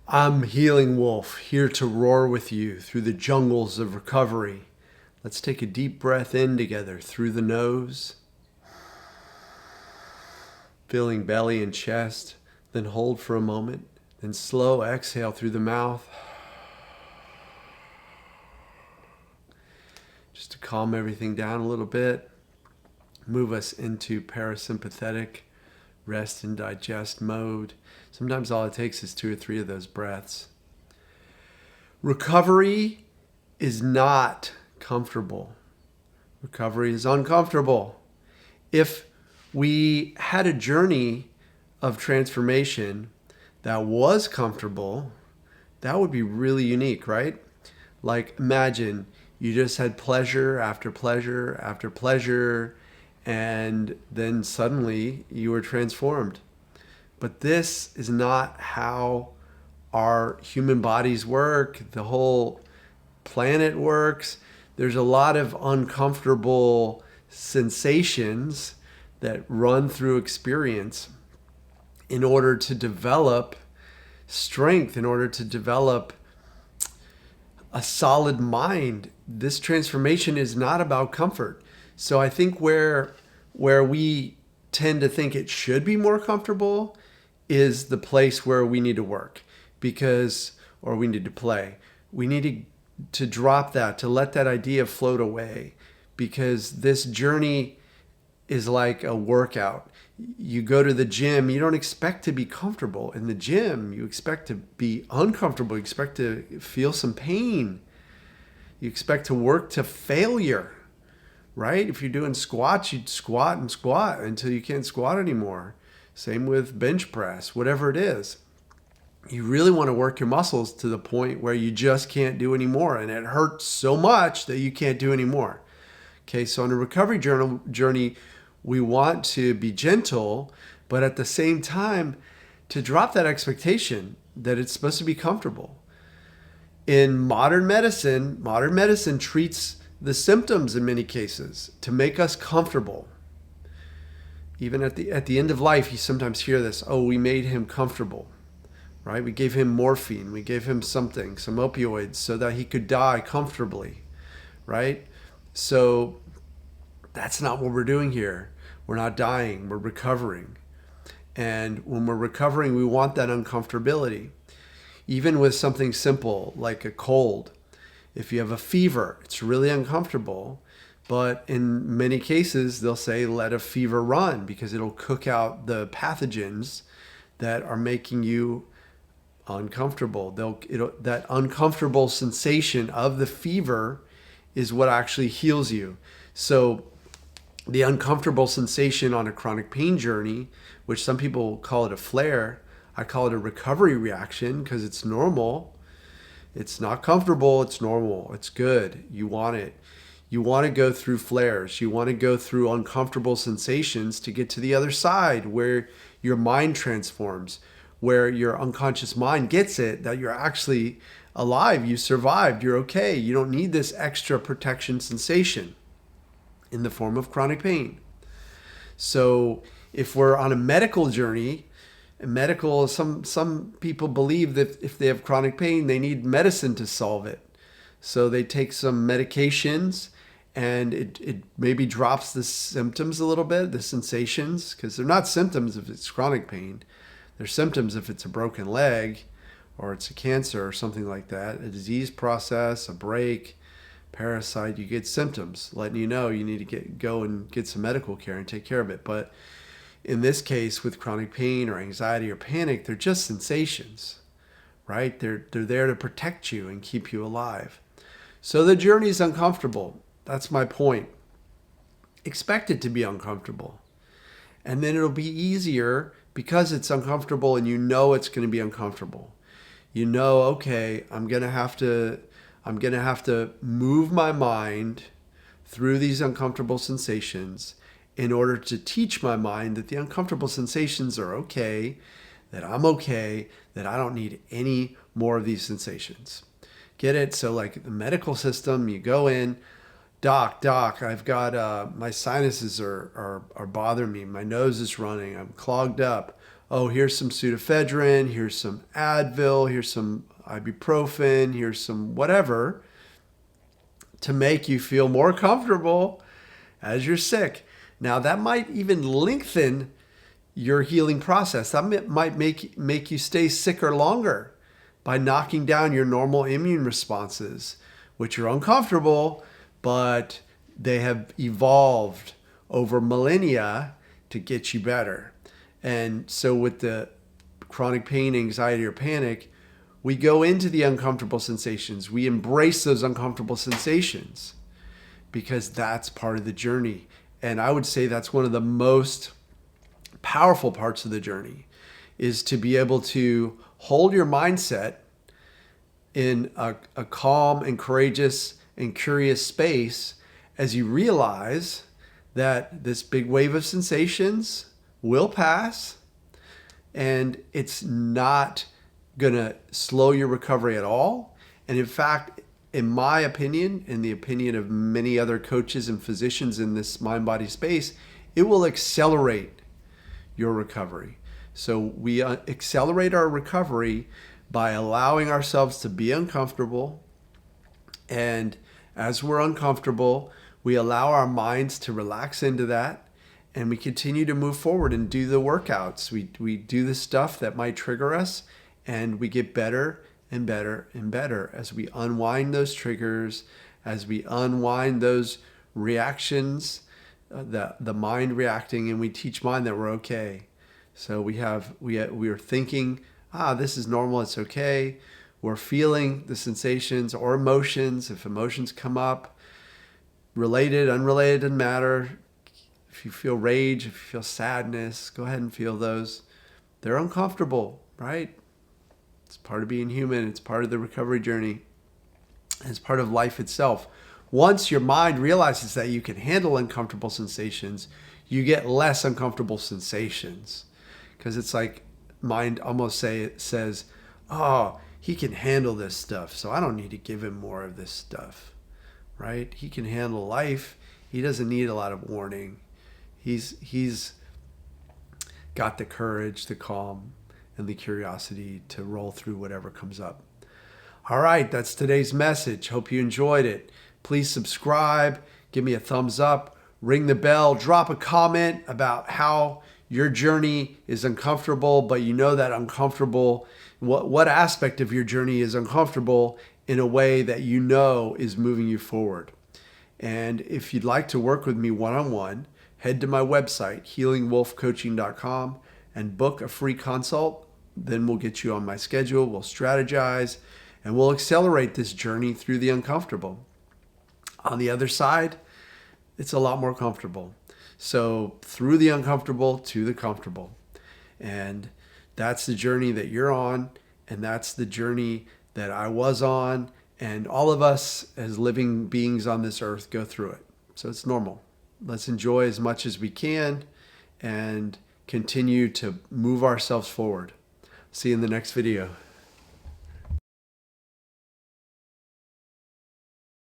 I'm Healing Wolf, here to roar with you through the jungles of recovery. Let's take a deep breath in together through the nose, feeling belly and chest, then hold for a moment, then slow exhale through the mouth, just to calm everything down a little bit, move us into parasympathetic rest and digest mode. Sometimes all it takes is 2 or 3 of those breaths. Recovery is not comfortable. Recovery is uncomfortable. If we had a journey of transformation that was comfortable, that would be really unique, right? Like imagine you just had pleasure after pleasure after pleasure, and then suddenly you were transformed. But this is not how our human bodies work. The whole planet works. There's a lot of uncomfortable sensations that run through experience in order to develop strength, in order to develop a solid mind. This transformation is not about comfort. So I think where we tend to think it should be more comfortable is the place where we need to work, or we need to play. We need to drop that, to let that idea float away, because this journey is like a workout. You go to the gym, you don't expect to be comfortable in the gym. You expect to be uncomfortable. You expect to feel some pain. You expect to work to failure, right? If you're doing squats, you'd squat and squat until you can't squat anymore. Same with bench press, whatever it is. You really want to work your muscles to the point where you just can't do anymore, and it hurts so much that you can't do anymore. Okay, so on a recovery journey, we want to be gentle, but at the same time, to drop that expectation that it's supposed to be comfortable. In modern medicine treats the symptoms in many cases to make us comfortable. Even at the end of life, you sometimes hear this, oh, we made him comfortable, right? We gave him morphine, we gave him some opioids so that he could die comfortably, right? So that's not what we're doing here. We're not dying, we're recovering. And when we're recovering, we want that uncomfortability. Even with something simple like a cold, if you have a fever, it's really uncomfortable. But in many cases, they'll say, let a fever run, because it'll cook out the pathogens that are making you uncomfortable. That uncomfortable sensation of the fever is what actually heals you. So the uncomfortable sensation on a chronic pain journey, which some people call it a flare, I call it a recovery reaction, because it's normal. It's not comfortable, it's normal, it's good, you want it. You want to go through flares. You want to go through uncomfortable sensations to get to the other side where your mind transforms, where your unconscious mind gets it that you're actually alive, you survived, you're okay. You don't need this extra protection sensation in the form of chronic pain. So if we're on a medical journey, some people believe that if they have chronic pain, they need medicine to solve it. So they take some medications, and it maybe drops the symptoms a little bit, the sensations, because they're not symptoms if it's chronic pain. They're symptoms if it's a broken leg or it's a cancer or something like that, a disease process, a break, parasite. You get symptoms letting you know you need to go and get some medical care and take care of it. But in this case, with chronic pain or anxiety or panic, they're just sensations, right? They're there to protect you and keep you alive. So the journey is uncomfortable. That's my point. Expect it to be uncomfortable. And then it'll be easier because it's uncomfortable, and you know it's going to be uncomfortable. You know, okay, I'm going to have to move my mind through these uncomfortable sensations in order to teach my mind that the uncomfortable sensations are okay, that I'm okay, that I don't need any more of these sensations. Get it? So like the medical system, you go in, doc, I've got my sinuses are bothering me. My nose is running. I'm clogged up. oh, here's some pseudoephedrine, here's some Advil, here's some ibuprofen, here's some whatever to make you feel more comfortable as you're sick. Now, that might even lengthen your healing process. That might make you stay sicker longer by knocking down your normal immune responses, which are uncomfortable, but they have evolved over millennia to get you better. And so with the chronic pain, anxiety, or panic, we go into the uncomfortable sensations. We embrace those uncomfortable sensations because that's part of the journey. And I would say that's one of the most powerful parts of the journey, is to be able to hold your mindset in a calm and courageous and curious space as you realize that this big wave of sensations will pass, and it's not going to slow your recovery at all. And in fact, in my opinion, in the opinion of many other coaches and physicians in this mind-body space, it will accelerate your recovery. So we accelerate our recovery by allowing ourselves to be uncomfortable. And as we're uncomfortable, we allow our minds to relax into that, and we continue to move forward and do the workouts. We do the stuff that might trigger us, and we get better and better and better as we unwind those triggers, as we unwind those reactions, the mind reacting, and we teach mind that we're okay. So we are thinking, this is normal, it's okay. We're feeling the sensations or emotions. If emotions come up, related, unrelated, doesn't matter. If you feel rage, if you feel sadness, go ahead and feel those. They're uncomfortable, right? It's part of being human. It's part of the recovery journey. It's part of life itself. Once your mind realizes that you can handle uncomfortable sensations, you get less uncomfortable sensations. Because it's like mind almost says, oh, he can handle this stuff, so I don't need to give him more of this stuff, right? He can handle life. He doesn't need a lot of warning. He's got the courage, the calm, and the curiosity to roll through whatever comes up. All right, that's today's message. Hope you enjoyed it. Please subscribe, give me a thumbs up, ring the bell, drop a comment about how your journey is uncomfortable, but you know that uncomfortable, what aspect of your journey is uncomfortable in a way that you know is moving you forward. And if you'd like to work with me one-on-one, head to my website, healingwolfcoaching.com, and book a free consult. Then we'll get you on my schedule, we'll strategize, and we'll accelerate this journey through the uncomfortable. On the other side, it's a lot more comfortable. So through the uncomfortable to the comfortable. And that's the journey that you're on, and that's the journey that I was on, and all of us as living beings on this earth go through it. So it's normal. Let's enjoy as much as we can and continue to move ourselves forward. See you in the next video.